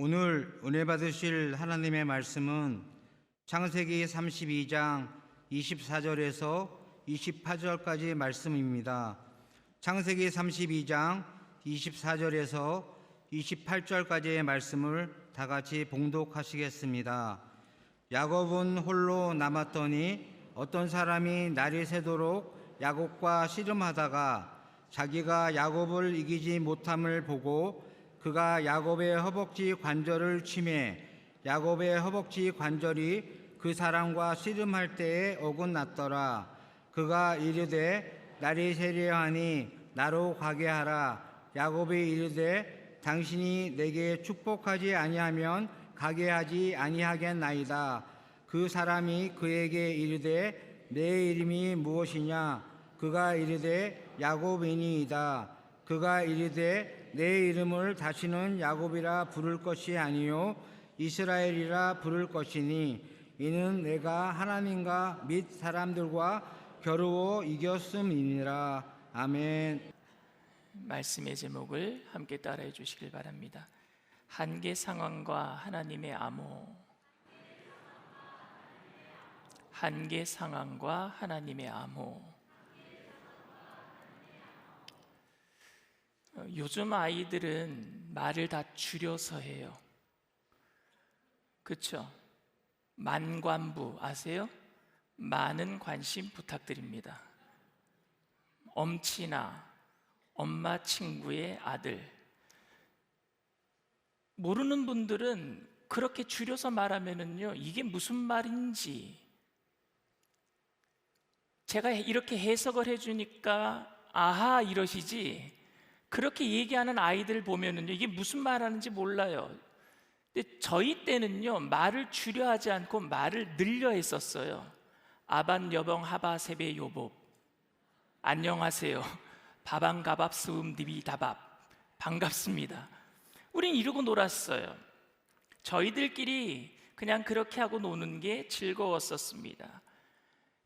오늘 은혜 받으실 하나님의 말씀은 창세기 32장 24절에서 28절까지 말씀입니다. 창세기 32장 24절에서 28절까지의 말씀을 다 같이 봉독하시겠습니다. 야곱은 홀로 남았더니 어떤 사람이 날이 새도록 야곱과 씨름하다가 자기가 야곱을 이기지 못함을 보고 그가 야곱의 허벅지 관절을 치매 야곱의 허벅지 관절이 그 사람과 씨름할 때에 어긋났더라. 그가 이르되 날이 새려하니 나로 가게 하라. 야곱이 이르되 당신이 내게 축복하지 아니하면 가게 하지 아니하겠나이다. 그 사람이 그에게 이르되 내 이름이 무엇이냐? 그가 이르되 야곱이니이다. 그가 이르되 내 이름을 다시는 야곱이라 부를 것이 아니요 이스라엘이라 부를 것이니 이는 내가 하나님과 및 사람들과 겨루어 이겼음이니라. 아멘. 말씀의 제목을 함께 따라해 주시길 바랍니다. 한계 상황과 하나님의 암호. 한계 상황과 하나님의 암호. 요즘 아이들은 말을 다 줄여서 해요. 그렇죠? 만관부 아세요? 많은 관심 부탁드립니다. 엄친아, 엄마 친구의 아들. 모르는 분들은 그렇게 줄여서 말하면은요, 이게 무슨 말인지 제가 이렇게 해석을 해주니까 아하 이러시지, 그렇게 얘기하는 아이들 보면은요, 이게 무슨 말 하는지 몰라요. 근데 저희 때는요, 말을 줄여 하지 않고 말을 늘려 했었어요. 아반 여봉 하바 세베 요법. 안녕하세요. 바방가밥 스음디비다밥. 반갑습니다. 우린 이러고 놀았어요. 저희들끼리 그냥 그렇게 하고 노는 게 즐거웠었습니다.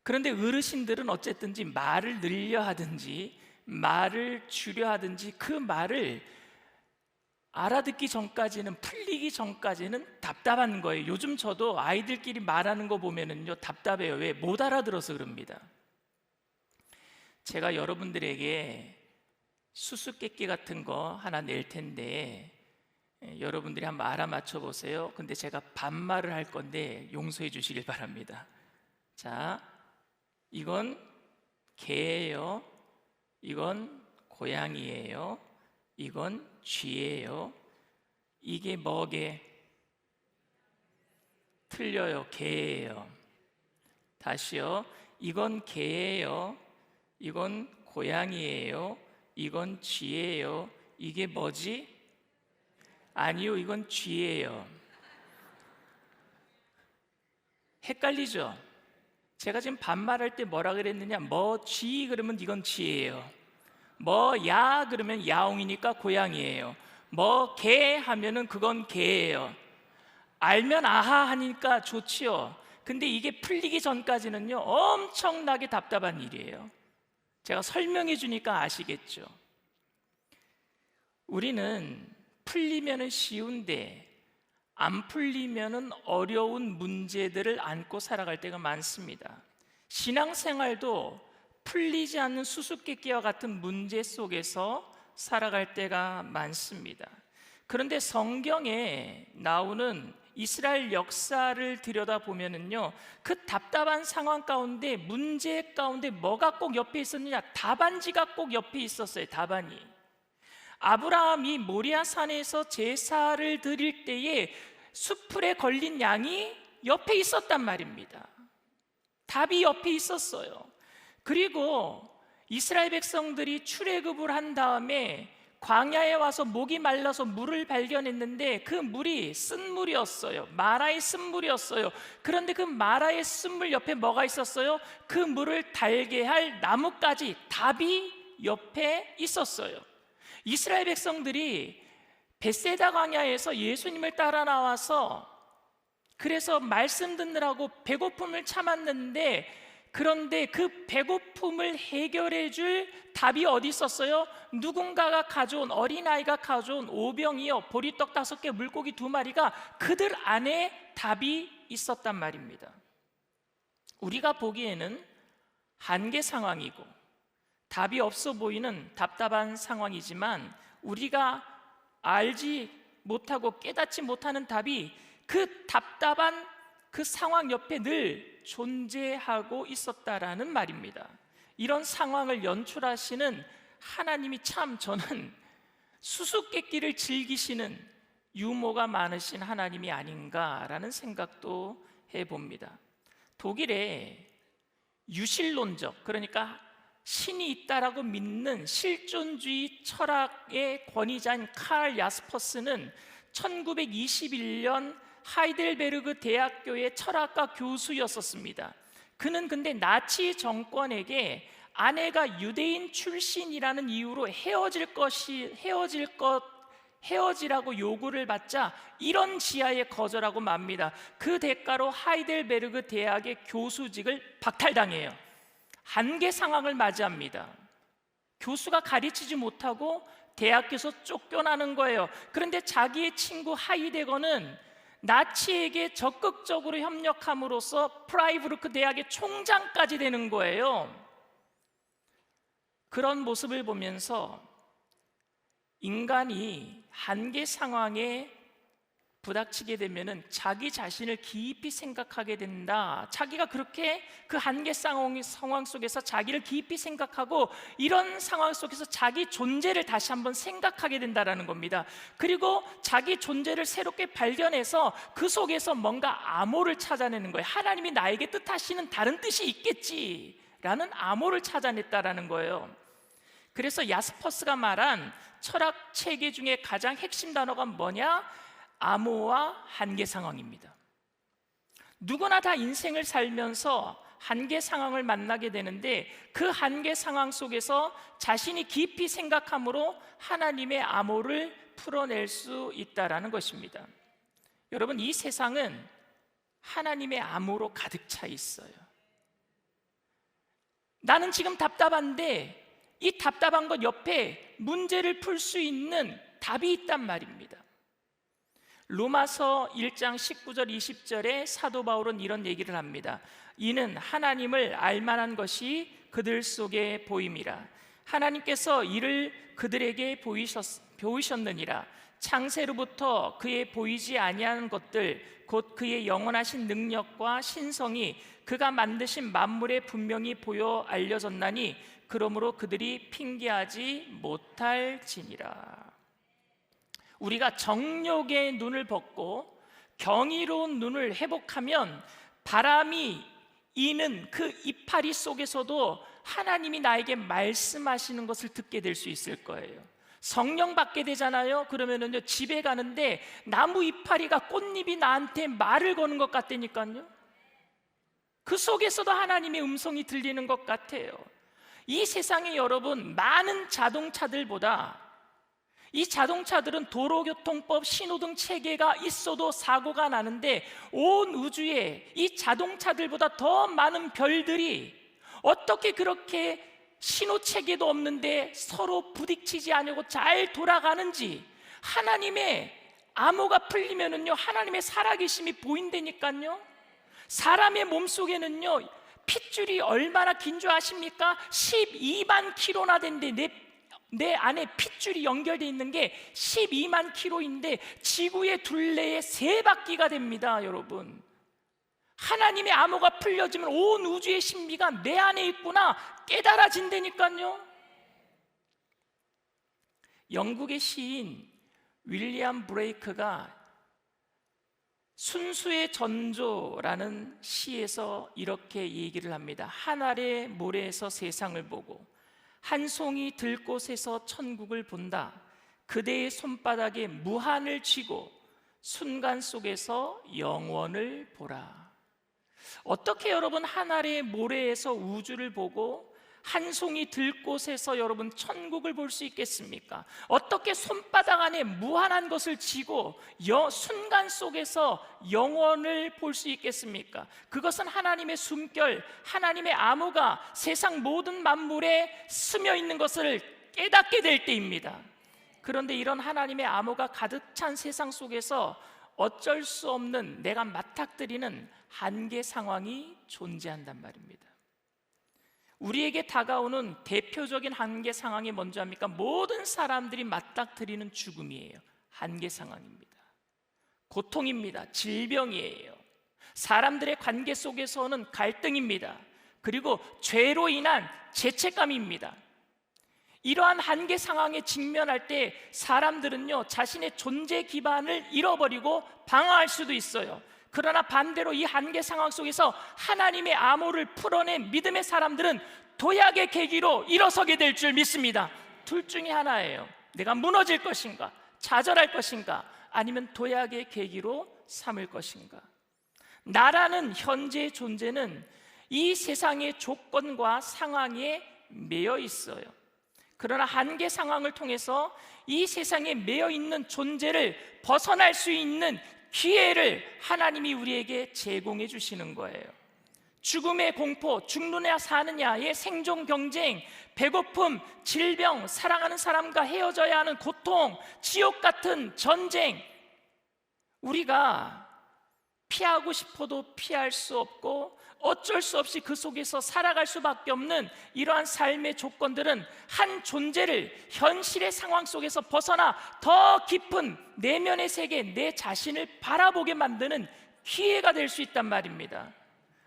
그런데 어르신들은 어쨌든지 말을 늘려 하든지 말을 줄여 하든지 그 말을 알아듣기 전까지는, 풀리기 전까지는 답답한 거예요. 요즘 저도 아이들끼리 말하는 거 보면은요, 답답해요. 왜? 못 알아들어서 그럽니다. 제가 여러분들에게 수수께끼 같은 거 하나 낼 텐데 여러분들이 한번 알아맞혀 보세요. 근데 제가 반말을 할 건데 용서해 주시길 바랍니다. 자, 이건 개예요. 이건 고양이예요. 이건 쥐예요. 이게 뭐게? 틀려요. 개예요. 다시요. 이건 개예요. 이건 고양이예요. 이건 쥐예요. 이게 뭐지? 아니요, 이건 쥐예요. 헷갈리죠? 제가 지금 반말할 때 뭐라 그랬느냐? 뭐 쥐 그러면 이건 쥐예요. 뭐 야 그러면 야옹이니까 고양이예요. 뭐 개 하면은 그건 개예요. 알면 아하 하니까 좋지요. 근데 이게 풀리기 전까지는요, 엄청나게 답답한 일이에요. 제가 설명해 주니까 아시겠죠? 우리는 풀리면은 쉬운데 안 풀리면은 어려운 문제들을 안고 살아갈 때가 많습니다. 신앙생활도 풀리지 않는 수수께끼와 같은 문제 속에서 살아갈 때가 많습니다. 그런데 성경에 나오는 이스라엘 역사를 들여다보면은요, 그 답답한 상황 가운데, 문제 가운데 뭐가 꼭 옆에 있었느냐? 다반지가 꼭 옆에 있었어요. 다반이. 아브라함이 모리아 산에서 제사를 드릴 때에 숫풀에 걸린 양이 옆에 있었단 말입니다. 답이 옆에 있었어요. 그리고 이스라엘 백성들이 출애굽을 한 다음에 광야에 와서 목이 말라서 물을 발견했는데 그 물이 쓴물이었어요. 마라의 쓴물이었어요. 그런데 그 마라의 쓴물 옆에 뭐가 있었어요? 그 물을 달게 할 나뭇가지, 답이 옆에 있었어요. 이스라엘 백성들이 벳세다 광야에서 예수님을 따라 나와서 그래서 말씀 듣느라고 배고픔을 참았는데 그런데 그 배고픔을 해결해 줄 답이 어디 있었어요? 누군가가 가져온, 어린아이가 가져온 오병이어, 보리떡 5개, 물고기 2마리가 그들 안에 답이 있었단 말입니다. 우리가 보기에는 한계 상황이고 답이 없어 보이는 답답한 상황이지만, 우리가 알지 못하고 깨닫지 못하는 답이 그 답답한 그 상황 옆에 늘 존재하고 있었다라는 말입니다. 이런 상황을 연출하시는 하나님이 참, 저는 수수께끼를 즐기시는 유머가 많으신 하나님이 아닌가라는 생각도 해봅니다. 독일의 유실론적, 그러니까 신이 있다라고 믿는 실존주의 철학의 권위자인 칼 야스퍼스는 1921년 하이델베르그 대학교의 철학과 교수였었습니다. 그는 근데 나치 정권에게 아내가 유대인 출신이라는 이유로 헤어지라고 요구를 받자 이런 지하에 거절하고 맙니다. 그 대가로 하이델베르그 대학의 교수직을 박탈당해요. 한계 상황을 맞이합니다. 교수가 가르치지 못하고 대학에서 쫓겨나는 거예요. 그런데 자기의 친구 하이데거는 나치에게 적극적으로 협력함으로써 프라이부르크 대학의 총장까지 되는 거예요. 그런 모습을 보면서 인간이 한계 상황에 부닥치게 되면은 자기 자신을 깊이 생각하게 된다. 자기가 그렇게 그 한계 상황 속에서 자기를 깊이 생각하고 이런 상황 속에서 자기 존재를 다시 한번 생각하게 된다라는 겁니다. 그리고 자기 존재를 새롭게 발견해서 그 속에서 뭔가 암호를 찾아내는 거예요. 하나님이 나에게 뜻하시는 다른 뜻이 있겠지라는 암호를 찾아냈다라는 거예요. 그래서 야스퍼스가 말한 철학 체계 중에 가장 핵심 단어가 뭐냐? 암호와 한계 상황입니다. 누구나 다 인생을 살면서 한계 상황을 만나게 되는데, 그 한계 상황 속에서 자신이 깊이 생각함으로 하나님의 암호를 풀어낼 수 있다라는 것입니다. 여러분, 이 세상은 하나님의 암호로 가득 차 있어요. 나는 지금 답답한데 이 답답한 것 옆에 문제를 풀 수 있는 답이 있단 말입니다. 로마서 1장 19절 20절에 사도 바울은 이런 얘기를 합니다. 이는 하나님을 알만한 것이 그들 속에 보임이라. 하나님께서 이를 그들에게 보이셨느니라. 창세로부터 그의 보이지 아니하는 것들, 곧 그의 영원하신 능력과 신성이 그가 만드신 만물에 분명히 보여 알려졌나니 그러므로 그들이 핑계하지 못할지니라. 우리가 정욕의 눈을 벗고 경이로운 눈을 회복하면 바람이 이는 그 이파리 속에서도 하나님이 나에게 말씀하시는 것을 듣게 될 수 있을 거예요. 성령 받게 되잖아요. 그러면은요, 집에 가는데 나무 이파리가 꽃잎이 나한테 말을 거는 것 같다니까요. 그 속에서도 하나님의 음성이 들리는 것 같아요. 이 세상에 여러분, 많은 자동차들보다 이 자동차들은 도로교통법, 신호등 체계가 있어도 사고가 나는데, 온 우주에 이 자동차들보다 더 많은 별들이 어떻게 그렇게 신호 체계도 없는데 서로 부딪히지 않고 잘 돌아가는지, 하나님의 암호가 풀리면은요, 하나님의 살아계심이 보인다니까요. 사람의 몸속에는요, 핏줄이 얼마나 긴 줄 아십니까? 12만 킬로나 된데 내 안에 핏줄이 연결되어 있는 게 12만 킬로인데 지구의 둘레에 3바퀴가 됩니다. 여러분, 하나님의 암호가 풀려지면 온 우주의 신비가 내 안에 있구나 깨달아진다니까요. 영국의 시인 윌리엄 브레이크가 순수의 전조라는 시에서 이렇게 얘기를 합니다. 한 알의 모래에서 세상을 보고 한 송이 들꽃에서 천국을 본다. 그대의 손바닥에 무한을 쥐고 순간 속에서 영원을 보라. 어떻게 여러분 한 알의 모래에서 우주를 보고 한 송이 들꽃에서 여러분 천국을 볼 수 있겠습니까? 어떻게 손바닥 안에 무한한 것을 쥐고 순간 속에서 영원을 볼 수 있겠습니까? 그것은 하나님의 숨결, 하나님의 암호가 세상 모든 만물에 스며 있는 것을 깨닫게 될 때입니다. 그런데 이런 하나님의 암호가 가득 찬 세상 속에서 어쩔 수 없는 내가 맞닥뜨리는 한계 상황이 존재한단 말입니다. 우리에게 다가오는 대표적인 한계 상황이 뭔지 압니까? 모든 사람들이 맞닥뜨리는 죽음이에요. 한계 상황입니다. 고통입니다. 질병이에요. 사람들의 관계 속에서는 갈등입니다. 그리고 죄로 인한 죄책감입니다. 이러한 한계 상황에 직면할 때 사람들은요, 자신의 존재 기반을 잃어버리고 방황할 수도 있어요. 그러나 반대로 이 한계 상황 속에서 하나님의 암호를 풀어낸 믿음의 사람들은 도약의 계기로 일어서게 될 줄 믿습니다. 둘 중에 하나예요. 내가 무너질 것인가, 좌절할 것인가, 아니면 도약의 계기로 삼을 것인가. 나라는 현재의 존재는 이 세상의 조건과 상황에 매여 있어요. 그러나 한계 상황을 통해서 이 세상에 매여 있는 존재를 벗어날 수 있는 기회를 하나님이 우리에게 제공해 주시는 거예요. 죽음의 공포, 죽느냐 사느냐의 생존 경쟁, 배고픔, 질병, 사랑하는 사람과 헤어져야 하는 고통, 지옥 같은 전쟁, 우리가 피하고 싶어도 피할 수 없고 어쩔 수 없이 그 속에서 살아갈 수밖에 없는 이러한 삶의 조건들은 한 존재를 현실의 상황 속에서 벗어나 더 깊은 내면의 세계, 내 자신을 바라보게 만드는 기회가 될 수 있단 말입니다.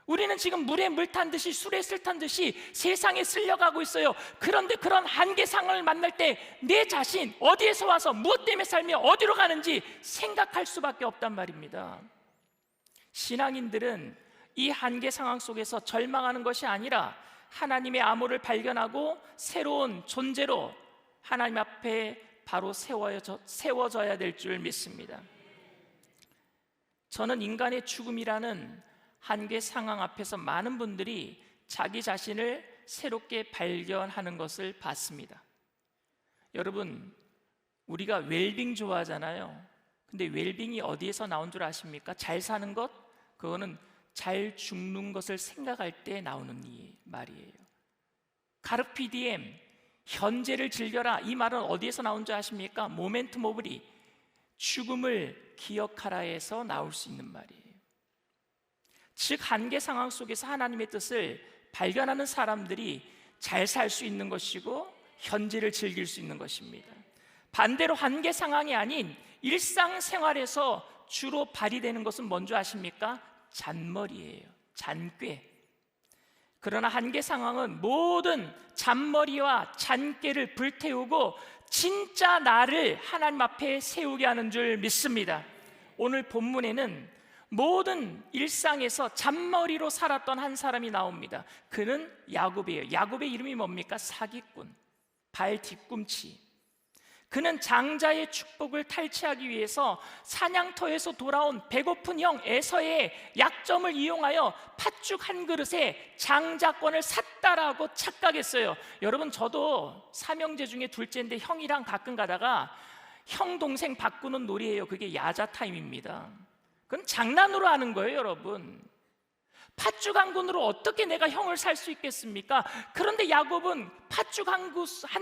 우리는 지금 물에 물 탄 듯이 술에 술 탄 듯이 세상에 쓸려가고 있어요. 그런데 그런 한계 상황을 만날 때 내 자신 어디에서 와서 무엇 때문에 살며 어디로 가는지 생각할 수밖에 없단 말입니다. 신앙인들은 이 한계 상황 속에서 절망하는 것이 아니라 하나님의 암호를 발견하고 새로운 존재로 하나님 앞에 바로 세워져야 될 줄 믿습니다. 저는 인간의 죽음이라는 한계 상황 앞에서 많은 분들이 자기 자신을 새롭게 발견하는 것을 봤습니다. 여러분, 우리가 웰빙 좋아하잖아요. 근데 웰빙이 어디에서 나온 줄 아십니까? 잘 사는 것? 그거는 잘 죽는 것을 생각할 때 나오는 이 말이에요. 카르피 디엠, 현재를 즐겨라, 이 말은 어디에서 나온 줄 아십니까? 모멘트 모브리, 죽음을 기억하라에서 나올 수 있는 말이에요. 즉 한계 상황 속에서 하나님의 뜻을 발견하는 사람들이 잘 살 수 있는 것이고 현재를 즐길 수 있는 것입니다. 반대로 한계 상황이 아닌 일상생활에서 주로 발휘되는 것은 뭔지 아십니까? 잔머리예요. 잔꾀. 그러나 한계 상황은 모든 잔머리와 잔꾀를 불태우고 진짜 나를 하나님 앞에 세우게 하는 줄 믿습니다. 오늘 본문에는 모든 일상에서 잔머리로 살았던 한 사람이 나옵니다. 그는 야곱이에요. 야곱의 이름이 뭡니까? 사기꾼, 발 뒤꿈치. 그는 장자의 축복을 탈취하기 위해서 사냥터에서 돌아온 배고픈 형 에서의 약점을 이용하여 팥죽 한 그릇에 장자권을 샀다라고 착각했어요. 여러분, 저도 삼형제 중에 둘째인데 형이랑 가끔 가다가 형 동생 바꾸는 놀이예요. 그게 야자 타임입니다. 그건 장난으로 하는 거예요, 여러분. 팥죽 한 근으로 어떻게 내가 형을 살 수 있겠습니까? 그런데 야곱은 팥죽 한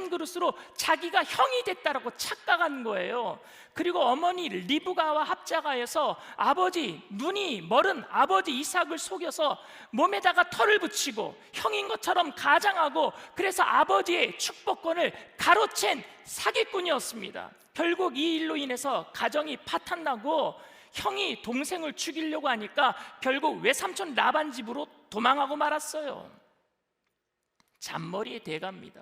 그릇으로 자기가 형이 됐다라고 착각한 거예요. 그리고 어머니 리브가와 합작하여서 아버지, 눈이 멀은 아버지 이삭을 속여서 몸에다가 털을 붙이고 형인 것처럼 가장하고, 그래서 아버지의 축복권을 가로챈 사기꾼이었습니다. 결국 이 일로 인해서 가정이 파탄나고 형이 동생을 죽이려고 하니까 결국 외삼촌 라반 집으로 도망하고 말았어요. 잔머리의 대가입니다.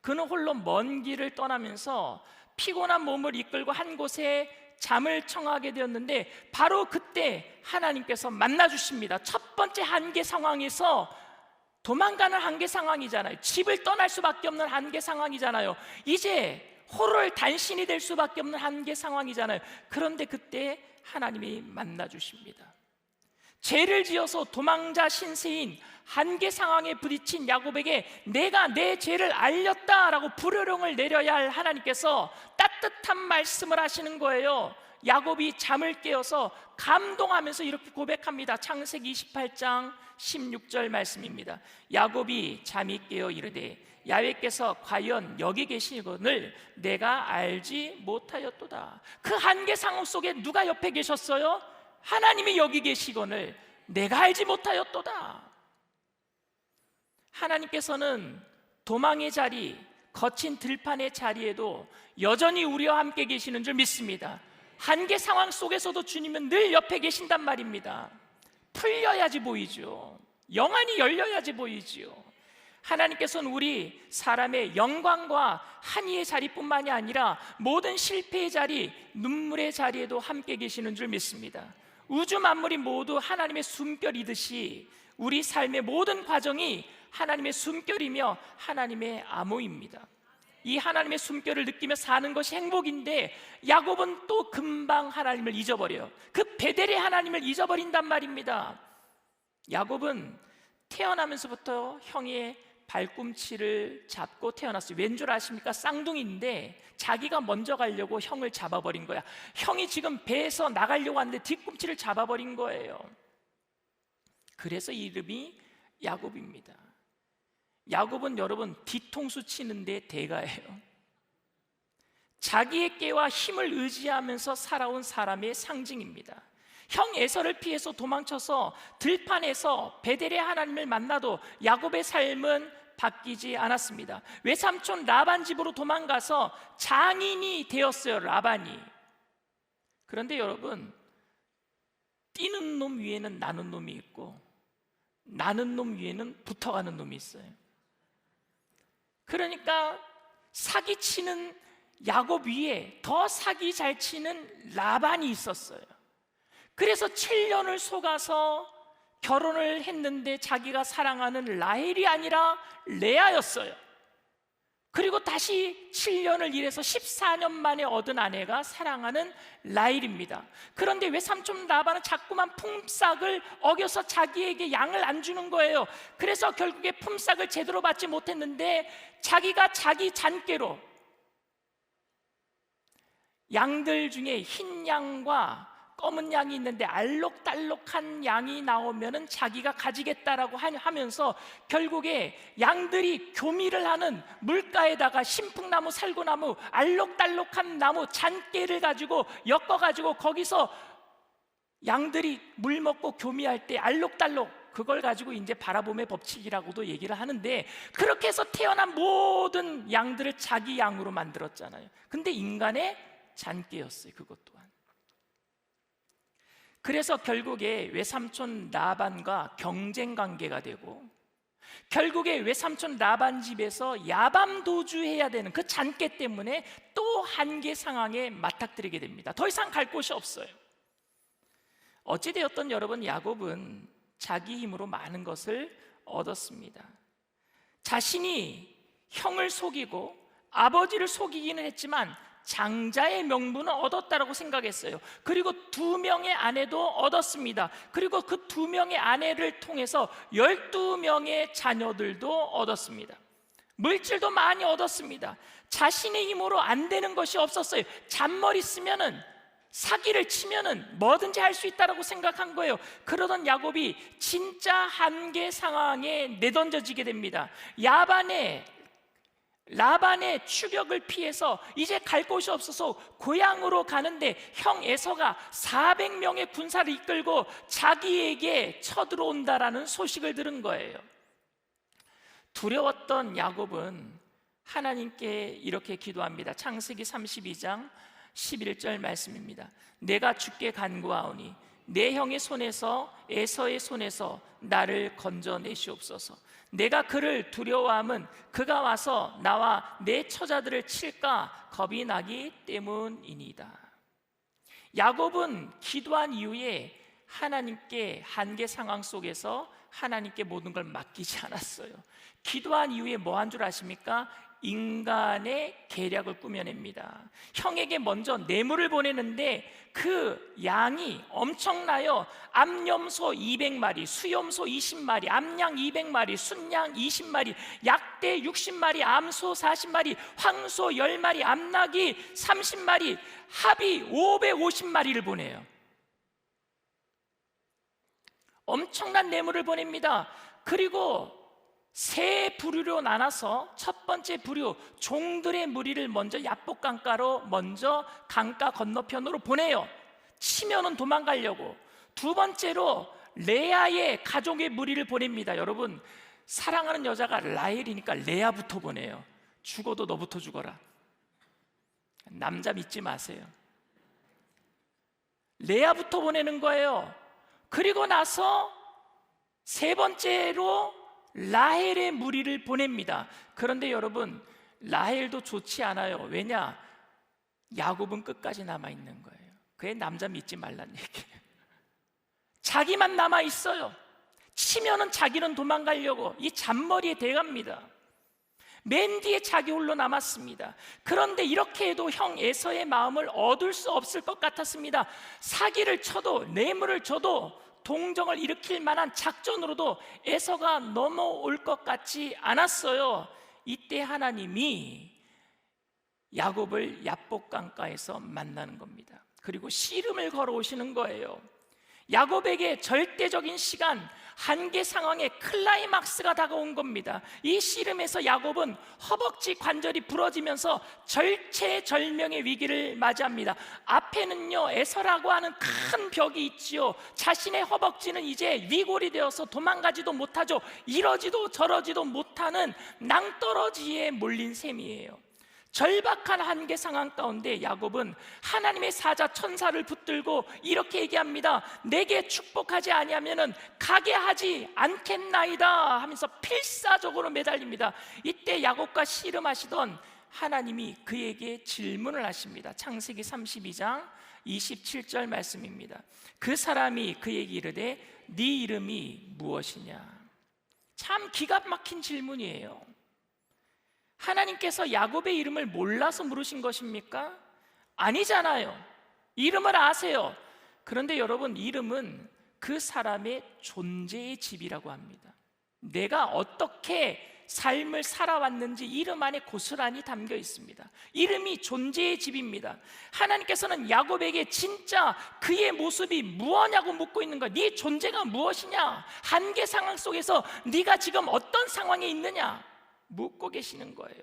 그는 홀로 먼 길을 떠나면서 피곤한 몸을 이끌고 한 곳에 잠을 청하게 되었는데 바로 그때 하나님께서 만나주십니다. 첫 번째 한계 상황에서 도망가는 한계 상황이잖아요. 집을 떠날 수밖에 없는 한계 상황이잖아요. 이제 홀을 단신이 될 수밖에 없는 한계 상황이잖아요. 그런데 그때 하나님이 만나주십니다. 죄를 지어서 도망자 신세인 한계 상황에 부딪힌 야곱에게 내가 내 죄를 알렸다라고 불효령을 내려야 할 하나님께서 따뜻한 말씀을 하시는 거예요. 야곱이 잠을 깨어서 감동하면서 이렇게 고백합니다. 창세기 28장 16절 말씀입니다. 야곱이 잠이 깨어 이르되 야훼께서 과연 여기 계시거늘 내가 알지 못하였도다. 그 한계 상황 속에 누가 옆에 계셨어요? 하나님이 여기 계시거늘 내가 알지 못하였도다. 하나님께서는 도망의 자리, 거친 들판의 자리에도 여전히 우리와 함께 계시는 줄 믿습니다. 한계 상황 속에서도 주님은 늘 옆에 계신단 말입니다. 풀려야지 보이죠. 영안이 열려야지 보이지요. 하나님께서는 우리 사람의 영광과 한의의 자리뿐만이 아니라 모든 실패의 자리, 눈물의 자리에도 함께 계시는 줄 믿습니다. 우주 만물이 모두 하나님의 숨결이듯이 우리 삶의 모든 과정이 하나님의 숨결이며 하나님의 암호입니다. 이 하나님의 숨결을 느끼며 사는 것이 행복인데 야곱은 또 금방 하나님을 잊어버려요. 그 베델의 하나님을 잊어버린단 말입니다. 야곱은 태어나면서부터 형의 발꿈치를 잡고 태어났어요. 왠 줄 아십니까? 쌍둥이인데 자기가 먼저 가려고 형을 잡아버린 거야. 형이 지금 배에서 나가려고 하는데 뒤꿈치를 잡아버린 거예요. 그래서 이름이 야곱입니다. 야곱은 여러분 뒤통수 치는데 대가예요. 자기의 깨와 힘을 의지하면서 살아온 사람의 상징입니다. 형 에서를 피해서 도망쳐서 들판에서 베델의 하나님을 만나도 야곱의 삶은 바뀌지 않았습니다. 외삼촌 라반 집으로 도망가서 장인이 되었어요. 라반이. 그런데 여러분, 뛰는 놈 위에는 나는 놈이 있고 나는 놈 위에는 붙어가는 놈이 있어요. 그러니까 사기치는 야곱 위에 더 사기 잘 치는 라반이 있었어요. 그래서 7년을 속아서 결혼을 했는데 자기가 사랑하는 라헬이 아니라 레아였어요. 그리고 다시 7년을 일해서 14년 만에 얻은 아내가 사랑하는 라헬입니다. 그런데 왜 삼촌 라반은 자꾸만 품삯을 어겨서 자기에게 양을 안 주는 거예요. 그래서 결국에 품삯을 제대로 받지 못했는데 자기가 자기 잔꾀로 양들 중에 흰 양과 검은 양이 있는데 알록달록한 양이 나오면은 자기가 가지겠다라고 하면서 결국에 양들이 교미를 하는 물가에다가 신풍나무, 살구나무, 알록달록한 나무 잔깨를 가지고 엮어가지고 거기서 양들이 물 먹고 교미할 때 알록달록 그걸 가지고 이제 바라봄의 법칙이라고도 얘기를 하는데 그렇게 해서 태어난 모든 양들을 자기 양으로 만들었잖아요. 근데 인간의 잔깨였어요. 그것 또한. 그래서 결국에 외삼촌 라반과 경쟁 관계가 되고 결국에 외삼촌 라반 집에서 야밤 도주해야 되는 그 잔깨 때문에 또 한계 상황에 맞닥뜨리게 됩니다. 더 이상 갈 곳이 없어요. 어찌되었든 여러분, 야곱은 자기 힘으로 많은 것을 얻었습니다. 자신이 형을 속이고 아버지를 속이기는 했지만 장자의 명분을 얻었다라고 생각했어요. 그리고 2명의 아내도 얻었습니다. 그리고 그 2명의 아내를 통해서 12명의 자녀들도 얻었습니다. 물질도 많이 얻었습니다. 자신의 힘으로 안 되는 것이 없었어요. 잔머리 쓰면은 사기를 치면은 뭐든지 할 수 있다라고 생각한 거예요. 그러던 야곱이 진짜 한계 상황에 내던져지게 됩니다. 라반의 추격을 피해서 이제 갈 곳이 없어서 고향으로 가는데 형 에서가 400명의 군사를 이끌고 자기에게 쳐들어온다라는 소식을 들은 거예요. 두려웠던 야곱은 하나님께 이렇게 기도합니다. 창세기 32장 11절 말씀입니다. 내가 주께 간구하오니 내 형의 손에서 에서의 손에서 나를 건져내시옵소서. 내가 그를 두려워함은 그가 와서 나와 내 처자들을 칠까 겁이 나기 때문이니이다. 야곱은 기도한 이후에 하나님께 한계 상황 속에서 하나님께 모든 걸 맡기지 않았어요. 기도한 이후에 뭐 한 줄 아십니까? 인간의 계략을 꾸며냅니다. 형에게 먼저 뇌물을 보내는데 그 양이 엄청나요. 암염소 200마리, 수염소 20마리, 암양 200마리, 순양 20마리, 약대 60마리, 암소 40마리, 황소 10마리, 암나귀 30마리, 합이 550마리를 보내요. 엄청난 뇌물을 보냅니다. 그리고 세 부류로 나눠서 첫 번째 부류 종들의 무리를 먼저 야복 강가로 먼저 강가 건너편으로 보내요. 치면은 도망가려고. 두 번째로 레아의 가족의 무리를 보냅니다. 여러분, 사랑하는 여자가 라헬이니까 레아부터 보내요. 죽어도 너부터 죽어라. 남자 믿지 마세요. 레아부터 보내는 거예요. 그리고 나서 세 번째로 라헬의 무리를 보냅니다. 그런데 여러분, 라헬도 좋지 않아요. 왜냐? 야곱은 끝까지 남아있는 거예요. 그게 남자 믿지 말란 얘기예요. 자기만 남아있어요. 치면은 자기는 도망가려고 이 잔머리에 대갑니다. 맨 뒤에 자기 홀로 남았습니다. 그런데 이렇게 해도 형 에서의 마음을 얻을 수 없을 것 같았습니다. 사기를 쳐도 뇌물을 줘도 동정을 일으킬 만한 작전으로도 에서가 넘어올 것 같지 않았어요. 이때 하나님이 야곱을 야복 강가에서 만나는 겁니다. 그리고 씨름을 걸어오시는 거예요. 야곱에게 절대적인 시간, 한계 상황의 클라이막스가 다가온 겁니다. 이 씨름에서 야곱은 허벅지 관절이 부러지면서 절체절명의 위기를 맞이합니다. 앞에는요, 에서라고 하는 큰 벽이 있지요. 자신의 허벅지는 이제 위골이 되어서 도망가지도 못하죠. 이러지도 저러지도 못하는 낭떠러지에 몰린 셈이에요. 절박한 한계 상황 가운데 야곱은 하나님의 사자 천사를 붙들고 이렇게 얘기합니다. 내게 축복하지 아니하면은 가게 하지 않겠나이다 하면서 필사적으로 매달립니다. 이때 야곱과 씨름하시던 하나님이 그에게 질문을 하십니다. 창세기 32장 27절 말씀입니다. 그 사람이 그에게 이르되 네 이름이 무엇이냐? 참 기가 막힌 질문이에요. 하나님께서 야곱의 이름을 몰라서 물으신 것입니까? 아니잖아요. 이름을 아세요. 그런데 여러분, 이름은 그 사람의 존재의 집이라고 합니다. 내가 어떻게 삶을 살아왔는지 이름 안에 고스란히 담겨 있습니다. 이름이 존재의 집입니다. 하나님께서는 야곱에게 진짜 그의 모습이 무엇냐고 묻고 있는 거야. 네 존재가 무엇이냐? 한계 상황 속에서 네가 지금 어떤 상황에 있느냐? 묻고 계시는 거예요.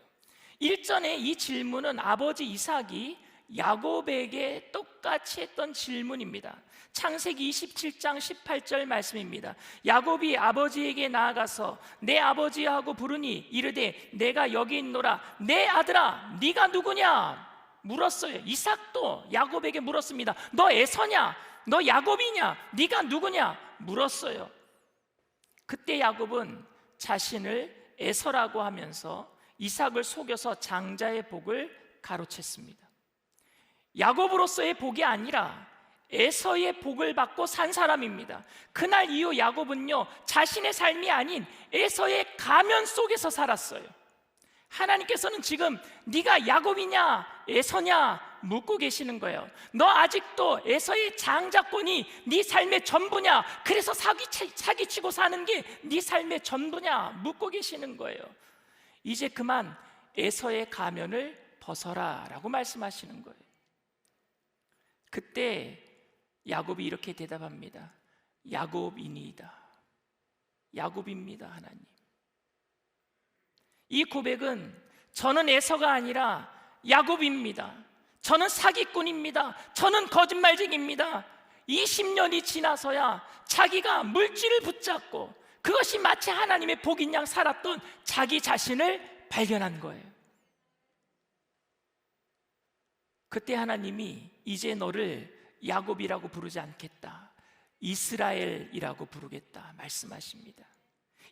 일전에 이 질문은 아버지 이삭이 야곱에게 똑같이 했던 질문입니다. 창세기 27장 18절 말씀입니다. 야곱이 아버지에게 나아가서 내 아버지하고 부르니 이르되 내가 여기 있노라. 내 아들아 네가 누구냐 물었어요. 이삭도 야곱에게 물었습니다. 너 에서냐? 너 야곱이냐? 네가 누구냐 물었어요. 그때 야곱은 자신을 에서라고 하면서 이삭을 속여서 장자의 복을 가로챘습니다. 야곱으로서의 복이 아니라 에서의 복을 받고 산 사람입니다. 그날 이후 야곱은요, 자신의 삶이 아닌 에서의 가면 속에서 살았어요. 하나님께서는 지금 네가 야곱이냐 에서냐 묻고 계시는 거예요. 너 아직도 에서의 장자권이 네 삶의 전부냐? 그래서 사기치고 사는 게 네 삶의 전부냐? 묻고 계시는 거예요. 이제 그만 에서의 가면을 벗어라 라고 말씀하시는 거예요. 그때 야곱이 이렇게 대답합니다. 야곱이니이다. 야곱입니다. 하나님. 이 고백은 저는 에서가 아니라 야곱입니다. 저는 사기꾼입니다. 저는 거짓말쟁이입니다. 20년이 지나서야 자기가 물질을 붙잡고 그것이 마치 하나님의 복인 양 살았던 자기 자신을 발견한 거예요. 그때 하나님이 이제 너를 야곱이라고 부르지 않겠다, 이스라엘이라고 부르겠다 말씀하십니다.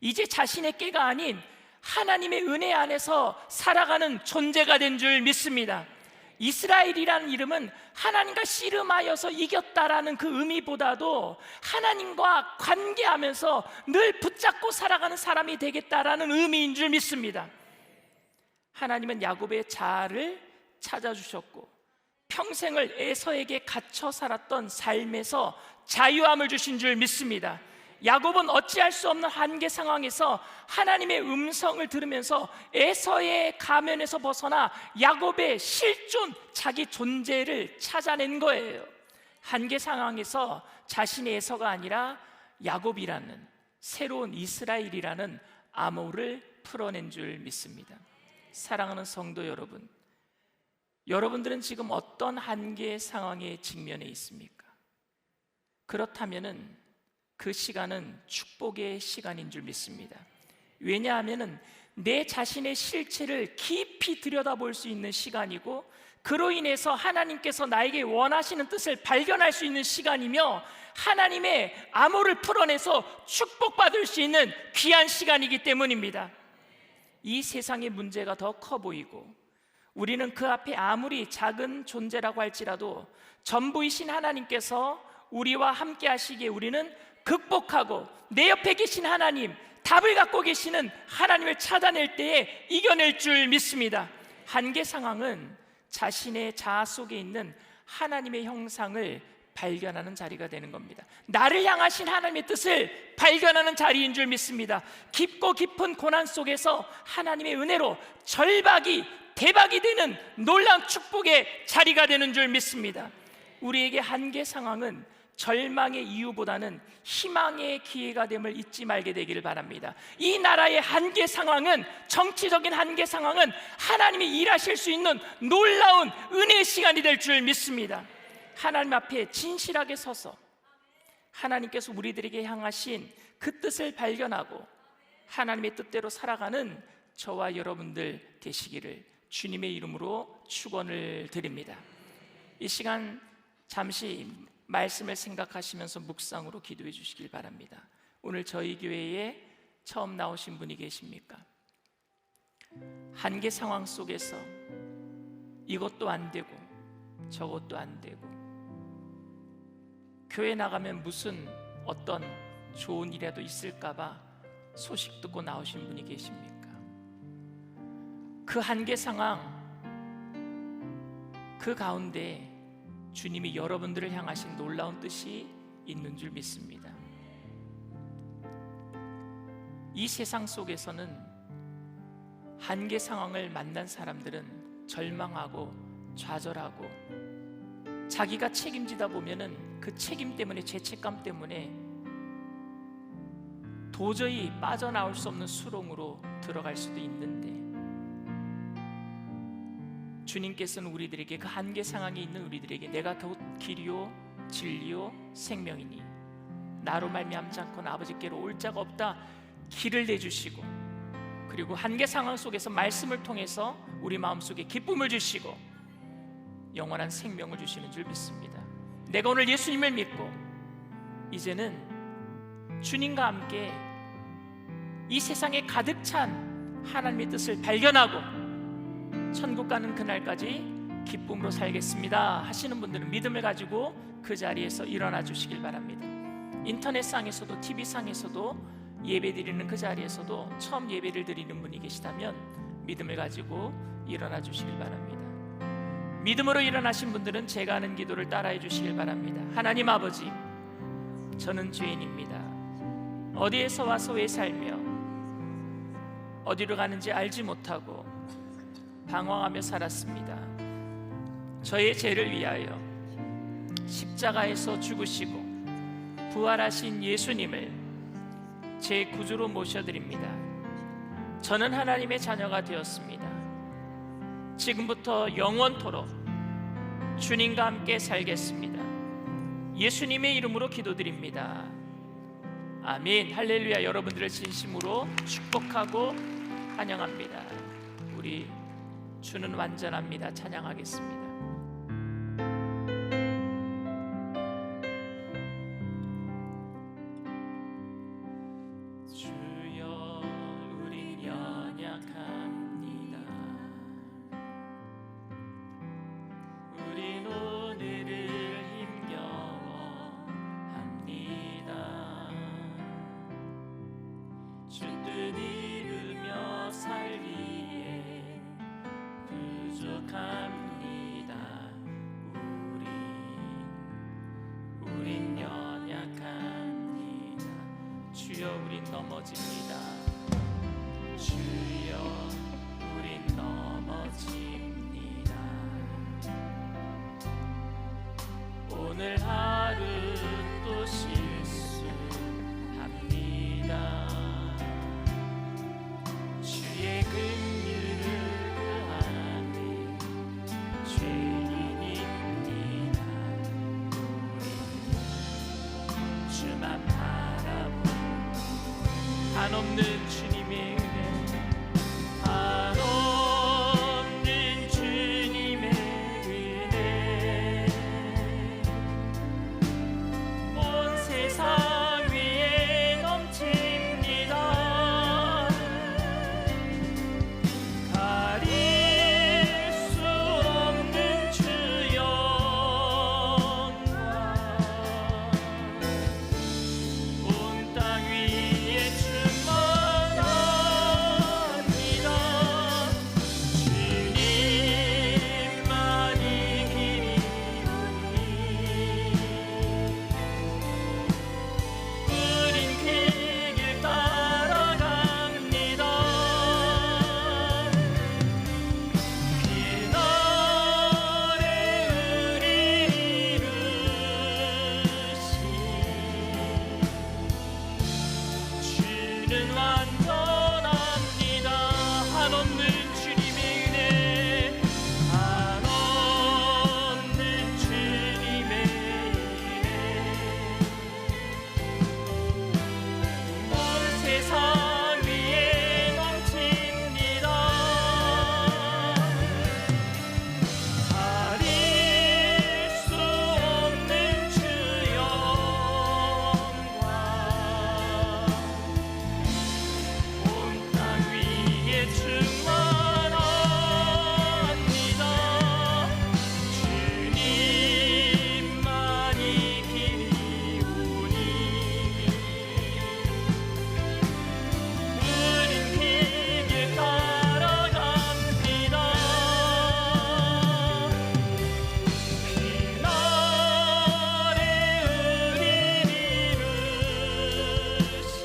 이제 자신의 꾀가 아닌 하나님의 은혜 안에서 살아가는 존재가 된 줄 믿습니다. 이스라엘이라는 이름은 하나님과 씨름하여서 이겼다라는 그 의미보다도 하나님과 관계하면서 늘 붙잡고 살아가는 사람이 되겠다라는 의미인 줄 믿습니다. 하나님은 야곱의 자아를 찾아주셨고 평생을 에서에게 갇혀 살았던 삶에서 자유함을 주신 줄 믿습니다. 야곱은 어찌할 수 없는 한계 상황에서 하나님의 음성을 들으면서 에서의 가면에서 벗어나 야곱의 실존, 자기 존재를 찾아낸 거예요. 한계 상황에서 자신의 에서가 아니라 야곱이라는 새로운 이스라엘이라는 암호를 풀어낸 줄 믿습니다. 사랑하는 성도 여러분, 여러분들은 지금 어떤 한계 상황에 직면해 있습니까? 그렇다면은 그 시간은 축복의 시간인 줄 믿습니다. 왜냐하면은 내 자신의 실체를 깊이 들여다볼 수 있는 시간이고, 그로 인해서 하나님께서 나에게 원하시는 뜻을 발견할 수 있는 시간이며, 하나님의 암호를 풀어내서 축복받을 수 있는 귀한 시간이기 때문입니다. 이 세상의 문제가 더 커 보이고 우리는 그 앞에 아무리 작은 존재라고 할지라도 전부이신 하나님께서 우리와 함께 하시기에 우리는 극복하고 내 옆에 계신 하나님, 답을 갖고 계시는 하나님을 찾아낼 때에 이겨낼 줄 믿습니다. 한계 상황은 자신의 자아 속에 있는 하나님의 형상을 발견하는 자리가 되는 겁니다. 나를 향하신 하나님의 뜻을 발견하는 자리인 줄 믿습니다. 깊고 깊은 고난 속에서 하나님의 은혜로 절박이 대박이 되는 놀라운 축복의 자리가 되는 줄 믿습니다. 우리에게 한계 상황은 절망의 이유보다는 희망의 기회가 됨을 잊지 말게 되기를 바랍니다. 이 나라의 한계 상황은, 정치적인 한계 상황은 하나님이 일하실 수 있는 놀라운 은혜의 시간이 될 줄 믿습니다. 하나님 앞에 진실하게 서서 하나님께서 우리들에게 향하신 그 뜻을 발견하고 하나님의 뜻대로 살아가는 저와 여러분들 되시기를 주님의 이름으로 축원을 드립니다. 이 시간 잠시 말씀을 생각하시면서 묵상으로 기도해 주시길 바랍니다. 오늘 저희 교회에 처음 나오신 분이 계십니까? 한계 상황 속에서 이것도 안 되고 저것도 안 되고 교회 나가면 무슨 어떤 좋은 일이라도 있을까봐 소식 듣고 나오신 분이 계십니까? 그 한계 상황, 그 가운데 주님이 여러분들을 향하신 놀라운 뜻이 있는 줄 믿습니다. 이 세상 속에서는 한계 상황을 만난 사람들은 절망하고 좌절하고 자기가 책임지다 보면은 그 책임 때문에, 죄책감 때문에 도저히 빠져나올 수 없는 수렁으로 들어갈 수도 있는데, 주님께서는 우리들에게, 그 한계 상황에 있는 우리들에게 내가 곧 길이요 진리요 생명이니 나로 말미암지 않고는 아버지께로 올 자가 없다 길을 내주시고, 그리고 한계 상황 속에서 말씀을 통해서 우리 마음속에 기쁨을 주시고 영원한 생명을 주시는 줄 믿습니다. 내가 오늘 예수님을 믿고 이제는 주님과 함께 이 세상에 가득 찬 하나님의 뜻을 발견하고 천국 가는 그날까지 기쁨으로 살겠습니다 하시는 분들은 믿음을 가지고 그 자리에서 일어나 주시길 바랍니다. 인터넷상에서도 TV상에서도 예배드리는 그 자리에서도 처음 예배를 드리는 분이 계시다면 믿음을 가지고 일어나 주시길 바랍니다. 믿음으로 일어나신 분들은 제가 하는 기도를 따라해 주시길 바랍니다. 하나님 아버지, 저는 죄인입니다. 어디에서 와서 왜 살며 어디로 가는지 알지 못하고 방황하며 살았습니다. 저의 죄를 위하여 십자가에서 죽으시고 부활하신 예수님을 제 구주로 모셔드립니다. 저는 하나님의 자녀가 되었습니다. 지금부터 영원토록 주님과 함께 살겠습니다. 예수님의 이름으로 기도드립니다. 아멘. 할렐루야. 여러분들을 진심으로 축복하고 환영합니다. 우리 주는 완전합니다. 찬양하겠습니다. 주여, 우린 연약합니다. 우린 오늘을 힘겨워합니다. 주 뜻 이루며 살기에 부족합니다. 우린 연약합니다. 주여 우린 넘어집니다. 주여 우린 넘어집니다. 오늘 하루 또 실수합니다. 주의 긍휼을 구하네 죄인입니다. 우리 주만 바라보는 한없는 주님의 은혜, 한없는 주님의 은혜, 온 세상 위에 넘칩니다. 가릴 수 없는 주 영광, 온 땅 위에 충만합니다. 주님만이 길이 우린 그 길 따라갑니다. 그날에 우리 이루신 주는 완전합니다. 한없는 주님의 은혜, 한없는 주님의 은혜, 온 세상 위에 넘칩니다. 가릴 수 없는 주 영광, 온 땅 위에 충만합니다. 주님만이 길이 오니 우린 그 길 따라갑니다. 그날에 우릴 이루신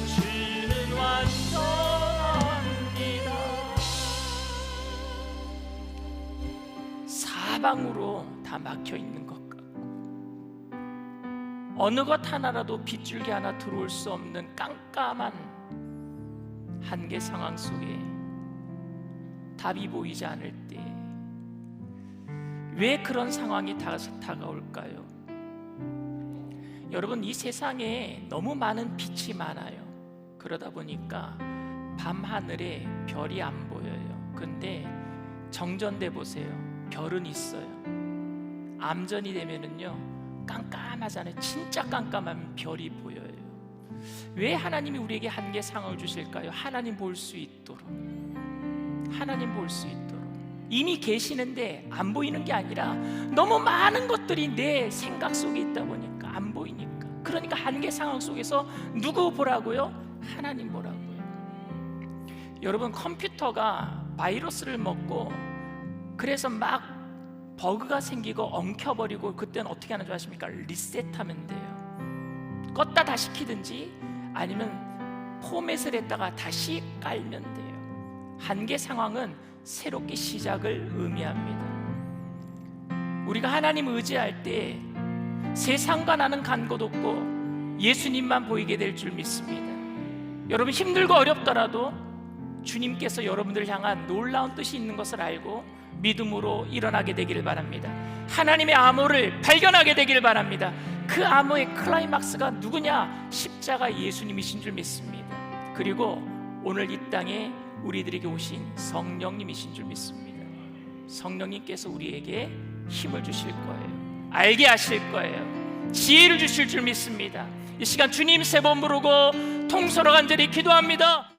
주는 완전합니다. 사방으로 다 막혀 있는 것 같고 어느 것 하나라도 빗줄기 하나 들어올 수 없는 깜깜한 한계 상황 속에 답이 보이지 않을 때 왜 그런 상황이 다가올까요? 여러분, 이 세상에 너무 많은 빛이 많아요. 그러다 보니까 밤하늘에 별이 안 보여요. 근데 정전돼 보세요. 별은 있어요. 암전이 되면은요 깜깜하잖아요. 진짜 깜깜하면 별이 보여요. 왜 하나님이 우리에게 한계 상황을 주실까요? 하나님 볼 수 있도록, 하나님 볼 수 있도록. 이미 계시는데 안 보이는 게 아니라 너무 많은 것들이 내 생각 속에 있다 보니까 안 보이니까. 그러니까 한계 상황 속에서 누구 보라고요? 하나님 보라고요. 여러분, 컴퓨터가 바이러스를 먹고 그래서 막 버그가 생기고 엉켜버리고 그때는 어떻게 하는 줄 아십니까? 리셋하면 돼요. 껐다 다시 키든지 아니면 포맷을 했다가 다시 깔면 돼요. 한계 상황은 새롭게 시작을 의미합니다. 우리가 하나님 의지할 때 세상과 나는 간 곳 없고 예수님만 보이게 될 줄 믿습니다. 여러분, 힘들고 어렵더라도 주님께서 여러분들을 향한 놀라운 뜻이 있는 것을 알고 믿음으로 일어나게 되기를 바랍니다. 하나님의 암호를 발견하게 되기를 바랍니다. 그 암호의 클라이막스가 누구냐? 십자가 예수님이신 줄 믿습니다. 그리고 오늘 이 땅에 우리들에게 오신 성령님이신 줄 믿습니다. 성령님께서 우리에게 힘을 주실 거예요. 알게 하실 거예요. 지혜를 주실 줄 믿습니다. 이 시간 주님 세 번 부르고 통성으로 간절히 기도합니다.